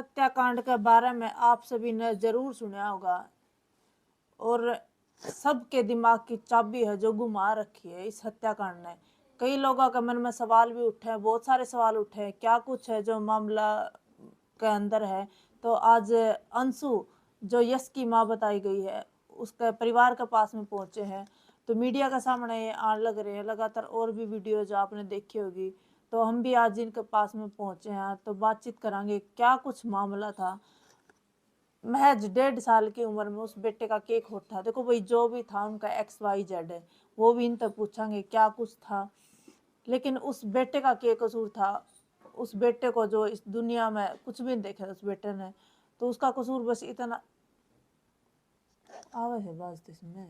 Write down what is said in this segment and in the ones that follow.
हत्याकांड के बारे में आप सभी ने जरूर सुना होगा और सबके दिमाग की चाबी है जो घुमा रखी है इस हत्याकांड ने। कई लोगों के मन में सवाल भी उठे हैं, बहुत सारे सवाल उठे हैं, क्या कुछ है जो मामला के अंदर है। तो आज अंशु जो यश की माँ बताई गई है उसके परिवार के पास में पहुंचे हैं, तो मीडिया के सामने ये आने लग रहे हैं। लगातार और भी वीडियो जो आपने देखी होगी, तो हम भी आज इनके पास में पहुंचे हैं, तो बातचीत करांगे क्या कुछ मामला था। महज 1.5 साल की उम्र में उस बेटे का केक होता। देखो भाई, जो भी था उनका XYZ है, वो भी इन तक पूछांगे क्या कुछ था। लेकिन उस बेटे का क्या कसूर था? उस बेटे को जो इस दुनिया में कुछ भी नहीं देखा उस बेटे ने, तो उसका कसूर बस इतना आवे है बस इसमें।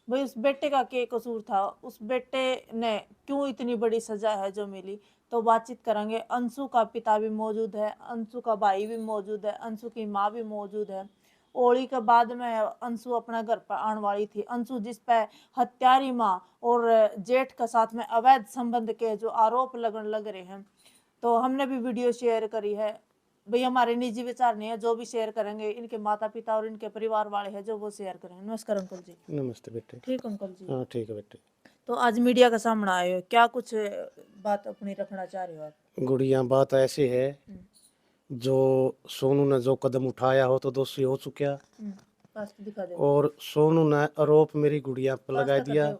भाई उस बेटे का क्या कसूर था? उस बेटे ने क्यों इतनी बड़ी सजा है जो मिली? तो बातचीत करेंगे। अंशु का पिता भी मौजूद है, अंशु का भाई भी मौजूद है, अंशु की माँ भी मौजूद है। होली के बाद में अंशु अपना घर पर आने वाली थी। अंशु जिस पे हत्यारी माँ और जेठ के साथ में अवैध संबंध के जो आरोप लगने लग रहे हैं, तो हमने भी वीडियो शेयर करी है। भाई हमारे निजी विचार नहीं है, जो भी शेयर करेंगे इनके माता पिता और इनके परिवार वाले हैं जो वो शेयर करेंगे। नमस्कार अंकल जी। नमस्ते बेटे। ठीक अंकल जी। हाँ ठीक है बेटे। तो आज मीडिया का सामने आए हो, क्या कुछ बात अपनी रखना चाह रहे हो आप? गुड़िया, बात ऐसी है, जो सोनू ने जो कदम उठाया हो तो दोषी हो चुका, पास दिखा दे। और सोनू ने आरोप मेरी गुड़िया पर लगा दिया।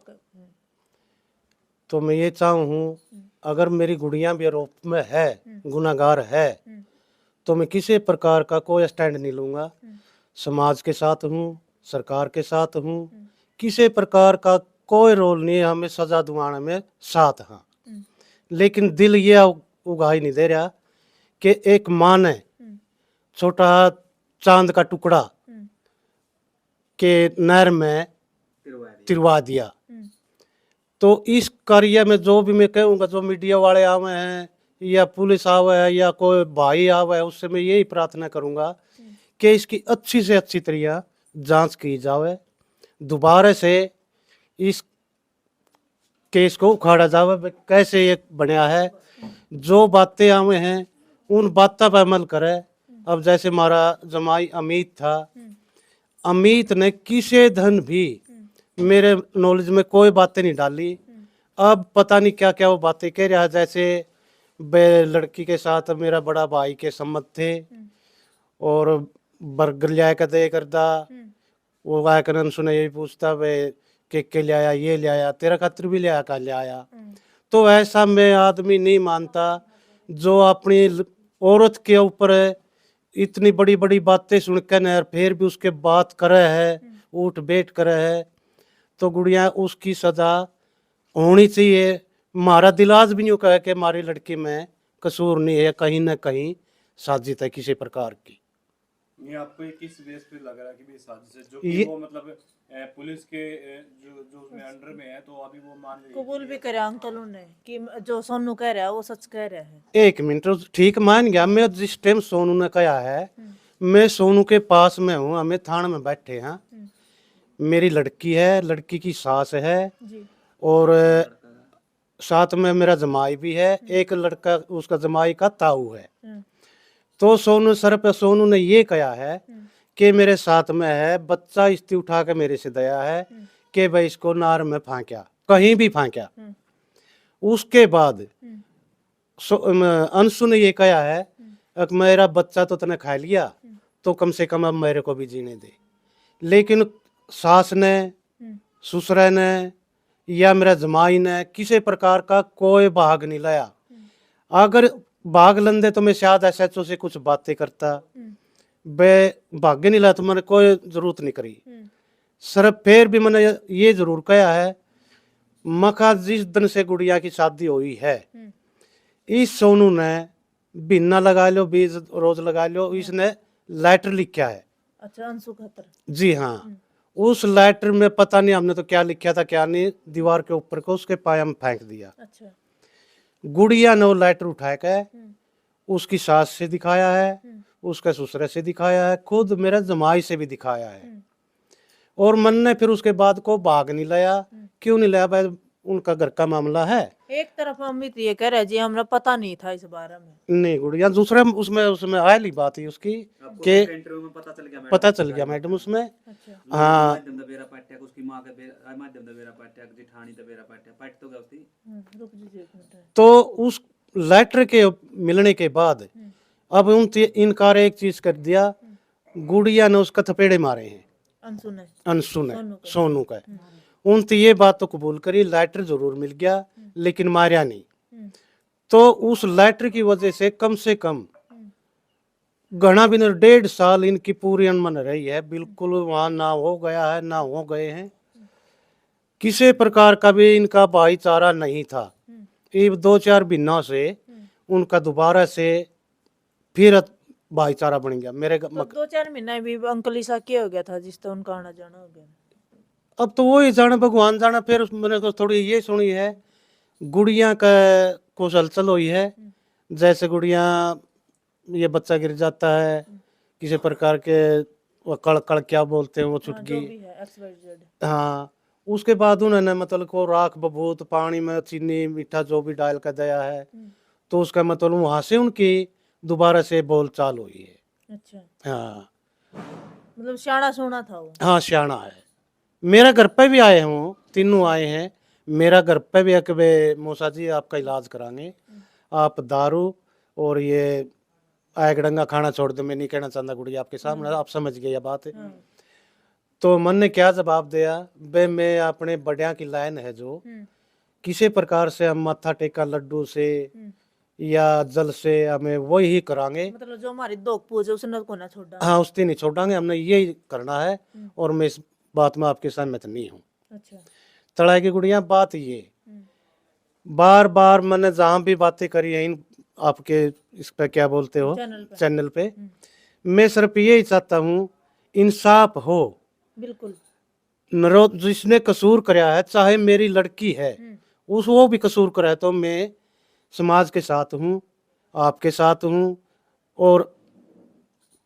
तो मैं ये चाहूँ हूँ, अगर मेरी गुड़िया भी आरोप में है, गुनाहगार है, तो मैं किसी प्रकार का कोई स्टैंड नहीं लूँगा। समाज के साथ हूँ, सरकार के साथ हूँ, किसी प्रकार का कोई रोल नहीं है, हमें सजा दिलाने में साथ। हाँ, लेकिन दिल ये उगाही नहीं दे रहा कि एक माँ ने छोटा चांद का टुकड़ा के नहर में तिरवा दिया। तो इस कार्य में जो भी मैं कहूँगा, जो मीडिया वाले आवे हैं या पुलिस आवे है या कोई भाई आवे है, उससे मैं यही प्रार्थना करूँगा कि इसकी अच्छी से अच्छी तरह जांच की जावे, दोबारा से इस केस को उखाड़ा जावे। कैसे ये बनया है, जो बातें आवे हैं उन बातों पर अमल करे। अब जैसे हमारा जमाई अमित था, अमित ने किसी धन भी मेरे नॉलेज में कोई बातें नहीं डाली। अब पता नहीं क्या क्या वो बातें कह रहा है। जैसे बे लड़की के साथ मेरा बड़ा भाई के सम्मत थे और बर्गर लिया कर दे करदा, वो वाकरन सुने यही पूछता वे के ले आया, ये ले आया, तेरा खातिर भी ले आया, का ले आया। तो ऐसा मैं आदमी नहीं मानता जो अपनी औरत के ऊपर इतनी बड़ी बड़ी बातें सुनकर न फिर भी उसके बात करे है, उठ बैठ करे है। तो गुड़िया, उसकी सजा होनी चाहिए। हमारा दिल आज भी नहीं कहे कि हमारी लड़की में कसूर नहीं है, कहीं ना कहीं साजिश है किसी प्रकार की। ये आपको किस बेस पे लग रहा है कि साजिश है, जो कि वो मतलब पुलिस के जो उसमें अंडर में है, तो अभी वो मान रही है? कबूल भी करे अंकल ने कि जो सोनू कह रहा है वो सच कह रहा है। एक मिनट, ठीक मान गया मैं। जिस टाइम सोनू ने कहा है, मैं सोनू के पास में हूँ, हमें थाने में बैठे हैं। मेरी लड़की है, लड़की की सास है जी। और साथ में मेरा जमाई भी है, एक लड़का उसका जमाई का ताऊ है। तो सोनू सर पे सोनू ने ये कहा है कि मेरे साथ में है, बच्चा इस्ती उठा के मेरे से दया है कि भाई इसको नार में फांक्या, कहीं भी फांक्या। उसके बाद अंशु ने ये कहा है कि मेरा बच्चा तो तने खा लिया, तो कम से कम अब मेरे को भी जीने दे। लेकिन सास ने, ससुर ने या मेरा जमाई ने किसी प्रकार का कोई भाग नहीं लाया। अगर भाग लंदे तो मैं शायद SHO से कुछ बातें करता, बे भाग्य नहीं ला तो मैंने कोई जरूरत नहीं करी। सिर्फ फिर भी मैंने ये जरूर कहा है, मखा जिस दिन से गुड़िया की शादी हुई है, इस सोनू ने बिना लगा लो 20 रोज लगा लो, इसने लेटर लिखा है। अच्छा, अंशु खातर? जी हाँ। उस लेटर में पता नहीं हमने तो क्या लिखा था क्या नहीं, दीवार के ऊपर को उसके पाया में फेंक दिया। अच्छा। गुड़िया ने वो लेटर उठा के उसकी सास से दिखाया है, उसके ससुर से दिखाया है, खुद मेरे जमाई से भी दिखाया है। और मन ने फिर उसके बाद को भाग नहीं लाया। क्यों नहीं लाया भाई? उनका घर का मामला है, एक तरफ अमित ये कह रहे जी हमरा पता नहीं था इस बारे में। नहीं गुड़िया दूसरे उसमें उसमें आयली बात है उसकी आपको के उसके इंटरव्यू में पता चल गया मैडम उसमें। अच्छा हाँ माध्यम दा बेरा पाट्या उसकी मां के माध्यम दा बेरा पाट्या जिठानी दा बेरा पाट्या पाट तो गया उसकी रुक जी एक मिनट। तो उस लेटर के मिलने के बाद अब इनकार एक चीज कर दिया, गुड़िया ने उसका थपेड़े मारे हैं अंशु ने अंशु ने सोनू का। सोनू का। उनसे ये बात तो कबूल करी, लेटर जरूर मिल गया लेकिन मारा नहीं। तो उस लेटर की वजह से कम घना भी नहीं 1.5 साल इनकी पूरी अनमन रही है, बिल्कुल वहां ना हो गया है ना हो गए हैं, किसी प्रकार का भी इनका भाईचारा नहीं था। ये 2-4 महीनों से उनका दोबारा से फिर भाईचारा बन गया। मेरे तो 2-4 महीने भी अंकल ईसा क्या हो गया था जिससे उनका आना जाना हो गया। अब तो वही जाने भगवान जाना। फिर मैंने को थोड़ी ये सुनी है गुड़िया का कुछ हलचल हुई है, जैसे गुड़िया ये बच्चा गिर जाता है किसी प्रकार के वो कड़ कड़ क्या बोलते हैं वो हाँ, जो चुटकी। भी है XYZ। हाँ उसके बाद उन्होंने मतलब को राख बबूत पानी में चीनी मीठा जो भी डाल कर दिया है, तो उसका मतलब वहां से उनकी दोबारा से बोल चाल हुई है। अच्छा हाँ मतलब शाना सोना था वो। हाँ सियाना है। मेरा घर पे भी आए हूँ, तीनों आए हैं मेरा घर पे भी कि भाई मौसा जी आपका इलाज कराएंगे, आप दारू और ये आयगडंगा खाना छोड़ दो। मैं नहीं कहना चाहता गुड़िया आपके सामने, आप समझ गए ये बात। हाँ। तो मन ने क्या जवाब दिया, बे मैं अपने बड़िया की लाइन है जो किसी प्रकार से हम माथा टेका लड्डू से या जल से हमें वही ही करांगे। मतलब जो हमारी दोग पूजे उसने को ना छोड़ा। हाँ उसकी नहीं छोड़ांगे, हमने यही करना है और मैं इस बात में आपके सहमत नहीं हूँ। अच्छा तड़ाई की गुड़िया बात ये बार बार मैंने जहाँ भी बातें करी है इन आपके इस पे क्या बोलते हो चैनल पे, मैं सिर्फ यही चाहता हूँ इंसाफ हो। बिल्कुल जिसने कसूर कराया है चाहे मेरी लड़की है उस वो भी कसूर कराया तो मैं समाज के साथ हूँ, आपके साथ हूँ और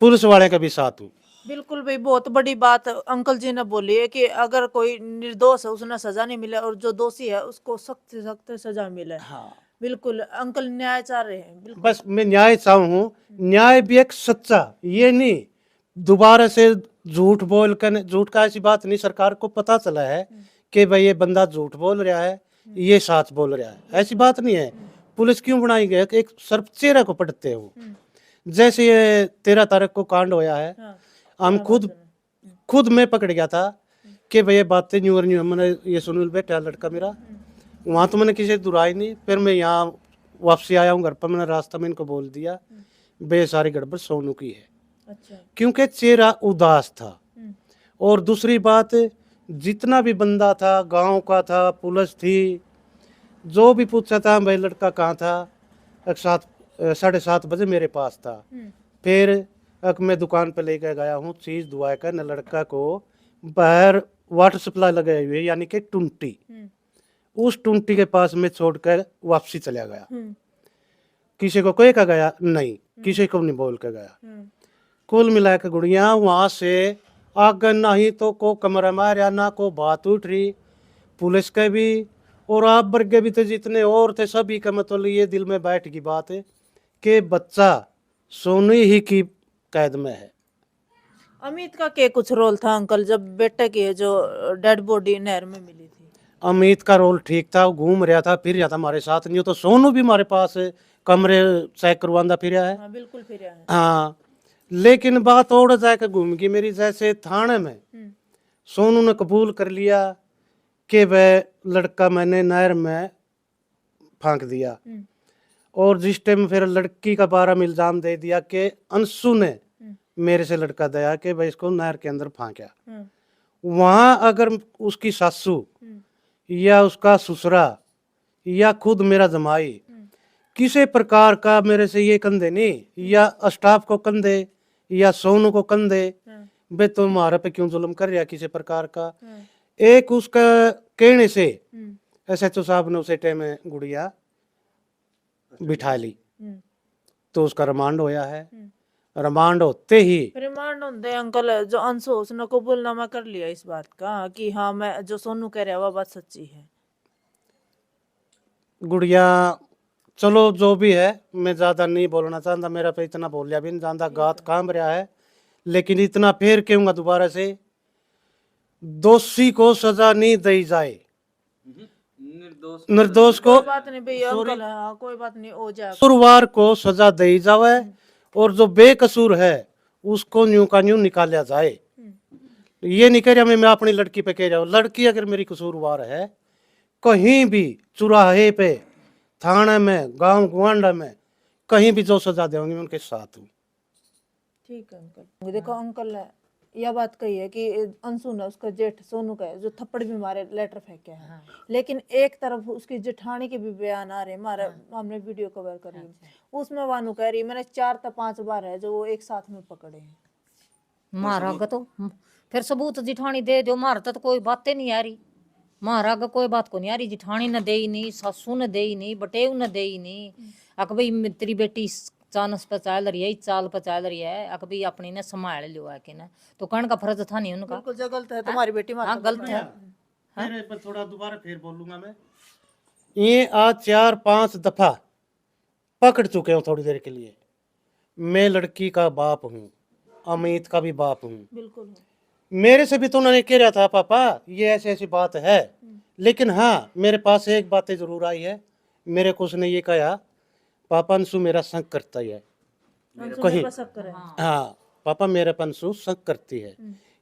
पुलिस वाले के भी साथ हूँ। बिल्कुल भाई बहुत बड़ी बात अंकल जी ने बोली है कि अगर कोई निर्दोष है उसने सजा नहीं मिले और जो दोषी है उसको सख्त से सख्त सजा मिले। हाँ बिल्कुल अंकल न्याय चाह रहे हैं। बिल्कुल बस मैं न्याय चाहूँ, न्याय भी एक सच्चा, ये नहीं दोबारा से झूठ बोल कर, झूठ का ऐसी बात नहीं, सरकार को पता चला है कि भाई ये बंदा झूठ बोल रहा है ये सच बोल रहा है, ऐसी बात नहीं है। पुलिस क्यों बनाई गई, एक सिर्फ चेहरे को पढ़ते हो। जैसे ये 13 तारीख को कांड होया है, हाँ। हम खुद मैं पकड़ गया था कि भाई ये बातें न्यू और न्यू। मैंने ये सुनील बेटा लड़का मेरा वहाँ तो मैंने किसी दुराई नहीं, फिर मैं यहाँ वापसी आया हूँ घर पर, मैंने रास्ता में इनको बोल दिया बे सारी गड़बड़ सोनू की है। अच्छा क्योंकि चेहरा उदास था। और दूसरी बात जितना भी बंदा था गांव का था, पुलिस थी, जो भी पूछा था भाई लड़का कहाँ था, 7:30 बजे मेरे पास था। फिर मैं दुकान पे लेकर गया हूँ चीज दुआ कर न लड़का को बाहर वाटर सप्लाई लगाई हुई है यानी कि टुंटी, उस टुंटी के पास में छोड़कर वापसी चला गया। किसी को कह का गया नहीं, किसी को नहीं बोल के गया। कुल मिला के गुड़िया वहां से आगे नहीं तो को कमरा मारा ना को बात उठ रही पुलिस के भी और आप वर्ग भी थे जितने और थे सभी का मतलब ये दिल में बैठ की बात है कि बच्चा सोनी ही की कैद में है। अमित का क्या कुछ रोल था अंकल जब बेटे की जो डेड बॉडी नहर में मिली थी। अमित का रोल ठीक था, वो घूम रहा था फिर जाता हमारे साथ, नहीं तो सोनू भी हमारे पास कमरे चेक करवांदा फिर है। हाँ बिल्कुल फिर है। हाँ लेकिन बात और जाकर घूम गई मेरी। जैसे थाने में सोनू ने कबूल कर लिया कि वह लड़का मैंने नहर में फांक दिया, और जिस टाइम फिर लड़की का बारे में इल्जाम दे दिया कि अंशु ने मेरे से लड़का दया कि भाई इसको नहर के अंदर फांका। वहां अगर उसकी सासू या उसका ससुरा या खुद मेरा जमाई किसी प्रकार का मेरे से ये कंधे नहीं या स्टाफ को कंधे या सोनू को कंधे बे तुम हमारे पे क्यों जुल्म कर रहा किसी प्रकार का, एक उसका कहने से SHO साहब ने उसे टाइम में गुड़िया बिठा ली तो उसका रिमांड होया है। रिमांड होते ही रिमांड होते अंकल जो अंशु उसने कबूलनामा कर लिया इस बात का कि हाँ मैं जो सोनू कह रहा है वो बात सच्ची है। गुड़िया चलो जो भी है, मैं ज्यादा नहीं बोलना चाहता, मेरा पे इतना बोल लिया भी नहीं जानता, गात काम रहा है, लेकिन इतना फिर कहूंगा दोबारा से, दोषी को सजा नहीं दी जाए, निर्दोष निर्दोष को कोई बात नहीं भैया अंकल है, हाँ कोई बात नहीं हो जाएगा। कसूरवार को सजा दी जाए, और जो बेकसूर है उसको न्यू का न्यू निकाला जाए। ये नहीं कह रहा मैं अपनी लड़की पे कह रहा हूँ, लड़की अगर मेरी कसूरवार है, कहीं भी चौराहे पे, थाने में, गांव गुआंडा में, कहीं भी जो सजा देंगे मैं उनके साथ हूँ। ठीक है अंकल। देखो अंकल है, यह बात कही है कि अंशु ने उसका जेठ सोनू का है, जो थप्पड़ भी मारे, लेटर फेंके हैं, लेकिन एक तरफ उसकी जेठानी के भी बयान आ रहे हैं, हमारे हमने वीडियो कवर करी, उसमें वानू कह रही मैंने 4 या 5 बार है जो वो एक साथ में पकड़े हैं। मारा तो फिर सबूत जिठानी दे दो, मार तो कोई बातें नहीं आ रही, मारा कोई बात को नहीं आ रही, जिठानी न दे ही नहीं, सासू न दे ही नहीं, बटेव न दे ही नहीं। अक भाई तेरी बेटी चानस पे चाल रही है, चाल पे चाल रही है, अक भाई अपनी ने संभाल लियो है कि ना, तो कहने का फर्ज था नहीं उनका। बिल्कुल जो गलत है तुम्हारी बेटी हाँ गलत है। फिर थोड़ा दोबारा फिर बोलूंगा मैं, ये आज 4-5 दफा पकड़ चुके हूँ थोड़ी देर के लिए। मैं लड़की का बाप हूँ, अमित का भी बाप हूँ, बिल्कुल मेरे से भी तो उन्होंने कह रहा था पापा ये ऐसी ऐसी बात है, लेकिन हाँ मेरे पास एक बातें जरूर आई है, मेरे को उसने ये कहा पापा अंशु मेरा संग करता ही है, कहीं हाँ पापा मेरे पंसु संग करती है।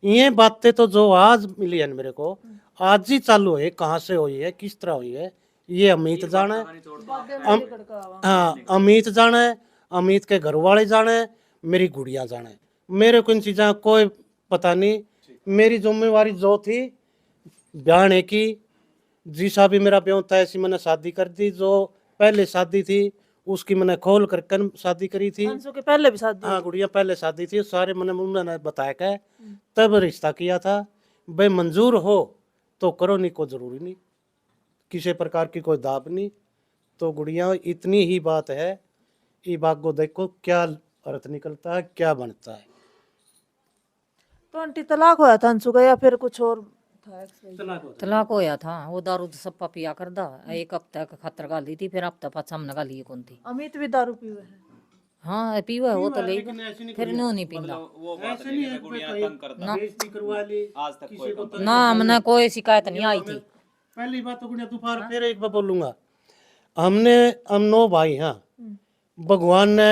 ये बातें तो जो आज मिली है मेरे को, आज ही चालू है, कहाँ से हुई है, किस तरह हुई है, ये अमित जाना है, हाँ अमित जाना है, अमित के घर वाले जाना है, मेरी गुड़िया जाना है, मेरे को इन चीज़ों का कोई पता नहीं। मेरी जिम्मेवारी जो थी ब्याह की, जिसा भी मेरा ब्याह था ऐसी मैंने शादी कर दी, जो पहले शादी थी उसकी मैंने खोल कर शादी करी थी, अंशु के पहले भी शादी, हाँ गुड़िया पहले शादी थी, सारे मैंने उन्होंने बताया क्या तब रिश्ता किया था। भाई मंजूर हो तो करो, नहीं को जरूरी नहीं, किसी प्रकार की कोई दाब नहीं। तो गुड़िया इतनी ही बात है, ये बात को देखो क्या अर्थ निकलता है, क्या बनता है। तो आंटी तलाक हुआ था अंशु का या फिर कुछ और था? तलाक होया था, वो दारू तो सब पिया कर दा, एक हफ्ता का खतर गाली थी, फिर हफ्ता पाछा हमने गाली कौन थी। अमित भी दारू पीवे है? हाँ पीवा है वो तो ले, फिर न्यू नहीं पींदा वो बात नहीं है, गुड़िया तंग करता आज तक कोई कंप्लेंट ना, हमने कोई शिकायत नहीं आई थी। पहली बात तो गुड़िया दोपहर फिर एक बार बोलूंगा, हम 9 भाई, हाँ भगवान ने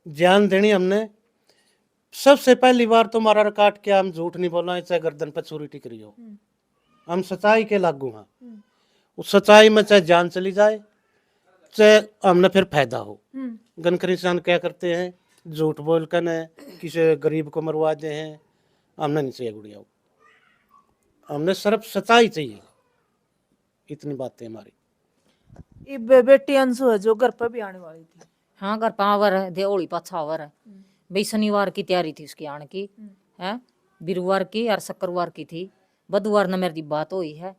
ज्ञान देनी, हमने सबसे पहली बार तो हमारा काट के हम झूठ नहीं बोलना, चाहे गर्दन पर छुरी टिकरी हो, हम सच्चाई के लागू हैं, उस सच्चाई में चाहे जान चली जाए चाहे हमने फिर फायदा हो। गनकर इंसान क्या करते हैं, झूठ बोल कर न किसी गरीब को मरवा दे हैं, हमने नहीं चाहिए गुड़िया, हमने सिर्फ सच्चाई चाहिए, इतनी बातें हमारी। ये बेटी अंशु है जो घर पर भी आने वाली थी, हाँ घर पावर है, देवली पाछा आवर है भाई, शनिवार की तैयारी थी उसकी आने की है, बिरुवार की और शुक्रवार की थी, बुधवार ने मेरी बात हुई है,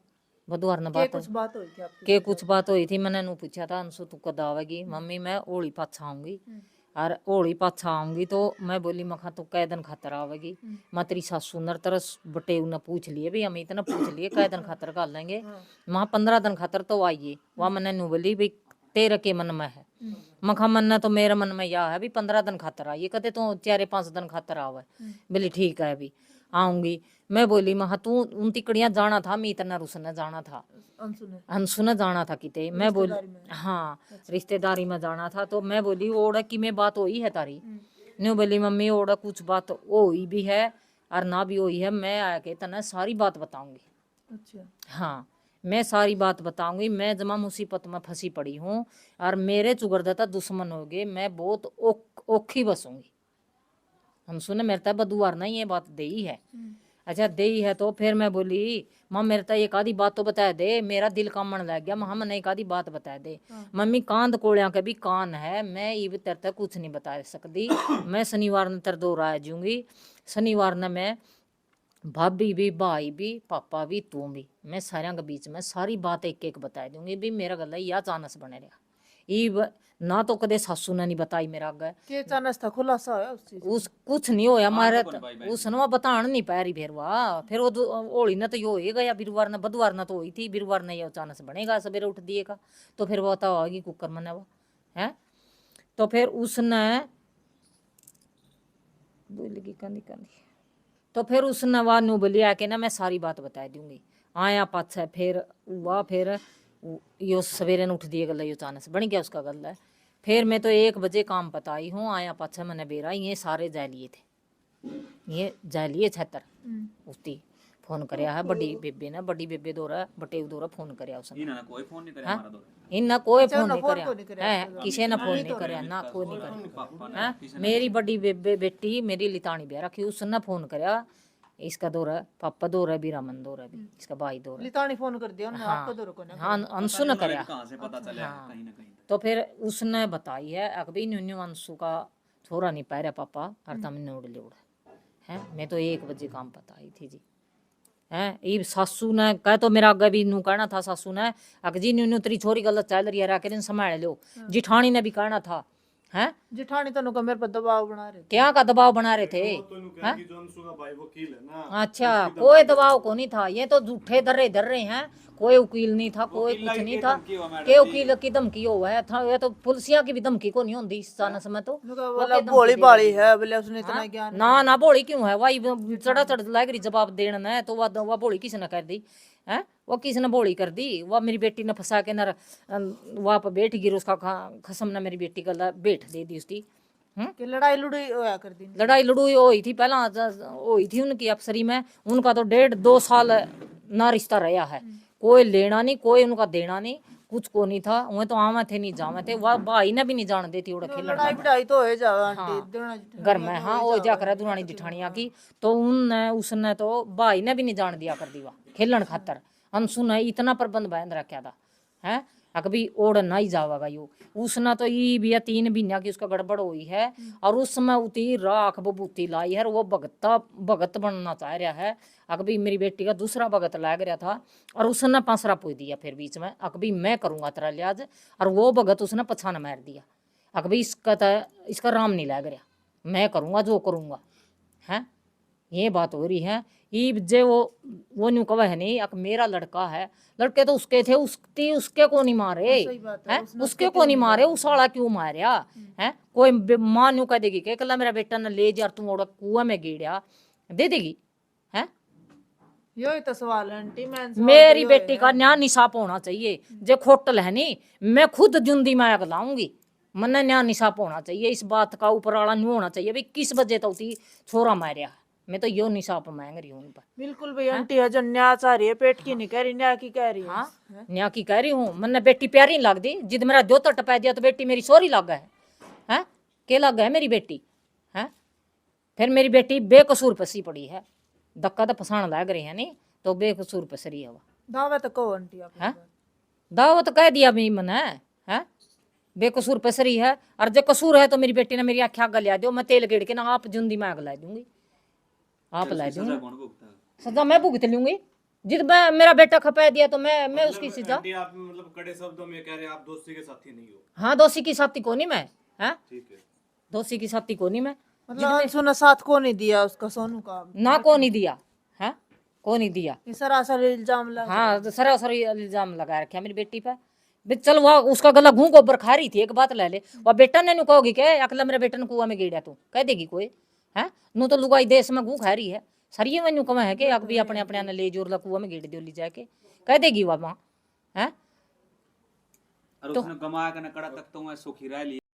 बुधवार ने बात कुछ बात हुई थी आपकी? के कुछ बात हुई थी, मैंने नू पूछा था अंशु तू कद आवेगी, मम्मी मैं होली पाछा आऊंगी, और होली पाछा आऊंगी तो मैं बोली मखा तू कै दिन खातर आवेगी, मैं तेरी सासू नर तरस बटे ने पूछ लिए भाई, अमित ने पूछ लिए कै दिन खातर कर लेंगे, वहाँ 15 दिन खातर तो आइए, वहाँ मैंने नू बोली भाई तेरे के मन में है, मखा मन तो मेरे मन में यह है भी 15 दिन खातर आइए, कहते तो 4-5 दिन खातर आवे, बोली ठीक है अभी आऊंगी। मैं बोली महा तू उन तिकड़ियां जाना था, मीत न रुसन जाना था, अंशु ने जाना था किते, मैं बोली हाँ रिश्तेदारी में जाना था, तो मैं बोली ओड़ा की में बात हुई है तारी, न्यू बोली मम्मी ओड़ा कुछ बात हुई भी है और ना भी हुई है, मैं आके तना सारी बात बताऊंगी। अच्छा हाँ मैं सारी बात बताऊंगी, मैं जमा मुसीबत में फंसी पड़ी हूँ और मेरे चुगरदाता दुश्मन हो गए, मैं बहुत औखी बसूंगी। हम सुने मेरे तक बदुआर नहीं ये बात दे ही है, अच्छा दे ही है, तो फिर मैं बोली माँ मेरे तक एक आधी बात तो बता दे, मेरा दिल कामन लग गया, माँ मैंने एक आधी बात बता दे। मम्मी कांद कोड़िया के भी कान है, मैं ये तेरे तक कुछ नहीं बता सकती, मैं शनिवार ने तेरे दो राय जूंगी, शनिवार ने मैं भाभी भी भाई भी पापा भी तू भी, मैं सारे के बीच में सारी बात एक एक बता दूंगी भी, मेरा गला या चानस बने रहा, ई ना तो कदे सासू ने नहीं बताई मेरा आगे के चानस था खुलासा होया उस चीज उस कुछ नहीं होया मारे तो भाई भाई उस नवा बताण नहीं पा रही फिर वो होली ने तो यो हो गया बिरवार ने बुधवार ने तो हुई थी बिरवार ने ये अचानक से बनेगा सवेरे उठ दिएगा तो फिर वो तो होगी कुकर मने वो है तो फिर उसने बोलेगी कंदी कंदी तो फिर उसने वह नु बोलिया कि ना मैं सारी बात बता दूंगी आया पाछे फिर हुआ फिर यो सवेरे उठ दिए गल यो अचानक से बन गया उसका गल है फिर मैं तो 1 बजे काम बताई हूँ आया पाछे मैंने बेरा ये सारे जालिए थे ये जालिए छतर उसती फोन करया है बड़ी बेबे दोरा बटेव दोरा फोन करया उसने इन्होंने कोई फोन नहीं करया हमारा दो इन्ना कोई फोन नहीं करया है किसी ने फोन नहीं करया ना कोई नहीं करया हैं मेरी बड़ी बेटी मेरी लितानी ब्याह रखी उसने फोन करया इसका दौरा पापा दौरा भी रामन दौरा भी इसका भाई दौरा लितानी फोन कर दिया उन्होंने आपको दो को हाँ अंशु ने करया कहां से पता चला कहीं ना कहीं तो फिर उसने बताई है अकबी न्यू अंशु का छोरा नहीं पा रहा पापा हर तम नोड़ ले है मैं तो 1 बजे काम बताई थी जी हैं ये सासू ने कह तो मेरा आगे भी नू कहना था सासू ने अक जी न्यू तेरी छोरी गलत चल रही है रह के संभाल लो जिठानी ने भी कहना था हैं जिठानी तो नुका मेरे पर दबाव बना रहे क्या का दबाव बना रहे थे तो इन्हों कहा कि जो अंशु का भाई वकील है ना अच्छा कोई दबाव को नहीं था ये तो झूठे डर रहे हैं कोई वकील नहीं था कोई कुछ नहीं था के वकील की धमकी हुआ है था ये तो पुलिसिया की भी धमकी को नहीं होती इस चानस में तो नुका बोला भोली भाली है बोले उसने इतना ज्ञान ना भोली क्यों है वही चढ़ा लाग रही जवाब देना है तो वह भोली किसने कर दी है वो किसने भोली कर दी वह मेरी बेटी ने फंसा के न वहाँ पर बैठ गिर उसका खसम ने मेरी बेटी का बैठ दे दी उसकी कि लड़ाई लड़ाई होया कर दी लड़ाई लड़ूई हुई थी पहला हुई थी उनकी अफसरी में उनका तो 1.5-2 साल ना रिश्ता रहा है कोई लेना नहीं कोई उनका देना नहीं कुछ को नहीं था वह तो आवे थे नहीं जावे थे वह भाई ने भी नहीं जान देती उड़ा खेलना लड़ाई बिड़ाई तो हो जावे आंटी देना घर में हाँ वो जाकर दुरानी जिठानिया की तो उनने उसने तो भाई ने भी नहीं जान दिया कर दीवा खेलन खातर अंशु ने इतना प्रबंध बांध रखा था है अकबी ओढ़ ना ही जावागा यो उसने तो ये भी 3 महीना की उसका गड़बड़ हुई है और उस समय उती राख बबूती लाई है और वो भगत बनना चाह रहा है अकबी मेरी बेटी का दूसरा भगत लाग रहा था और उसने पांसरा पूछ दिया फिर बीच में अकबी मैं करूंगा तेरा लिहाज और वो भगत उसने पछाना मार दिया अकबी इसका राम नहीं लाग रहा मैं करूंगा जो करूंगा है ये बात हो रही है ये जे वो न्यू कवा है नहीं अक मेरा लड़का है लड़के तो उसके थे उसके को नहीं मारे हैं उसके को नहीं मारे उस वाला क्यों मारिया है कोई मां न्यू कह देगी कि कल मेरा बेटा ने ले जा तू और कुआं में गिड़या दे देगी है यही तो सवाल है आंटी मैं मेरी बेटी का न्याय निसाप होना चाहिए जे खोटल है नहीं मैं खुद जुंदी में आग लाऊंगी मन्ने न्याय निसाप होना चाहिए इस बात का ऊपर वाला नहीं होना चाहिए भाई किस वजह तो उसी छोरा मारिया मैं तो यो निसाप मांग रही हूँ उन पर बिल्कुल भाई आंटी है जो न्याय चाह रही है पेट की नहीं कह रही न्याय की कह रही है हाँ न्याय की कह रही हूँ मन्ने बेटी प्यारी लग दी जिद मेरा जो तट पै दिया तो बेटी मेरी सोरी लग है हैं के लग है मेरी बेटी है फिर मेरी बेटी बेकसूर पसी पड़ी है धक्का तो फसाण लग रही है नहीं तो बेकसूर पसरी है दावा तो कहो आंटी आप दावत कह दिया भी मने है बेकसूर पसरी है और जो कसूर है तो मेरी बेटी ने मेरी आँखें आग लिया दो मैं तेल गेड़ के ना आप जुंदी में आग ला दूंगी आप ला दूंगी सजा मैं भुगत लूंगी जिद मेरा बेटा खपा दिया तो मैं उसकी सजा आप मतलब कड़े शब्दों में कह रहे हैं आप दोस्ती के साथी नहीं हो हाँ दोषी की साथी को नहीं मैं है ठीक है दोषी की साथी को नहीं मैं मतलब अंशु ने साथ को नहीं दिया उसका सोनू का ना को नहीं दिया है को नहीं दिया ये सरासर इल्जाम लगा हाँ सरासर इल्जाम लगा रखा मेरी बेटी पे चल वह उसका गला घूं गोबर खा रही थी एक बात ले ले वह बेटा ने नु कहोगी क्या अकला मेरे बेटा ने कुआ में गिड़ा तू कह देगी कोई है नू तो लुगाई देश में घू खा रही है सरिये में न्यू कमा है कि अक भी अपने अपने ने ले जोर कुआ में गिड़ दो ली जाके कह देगी वह माँ है और उसने गमाया कने कड़ा तक तो मैं सुखी रह ली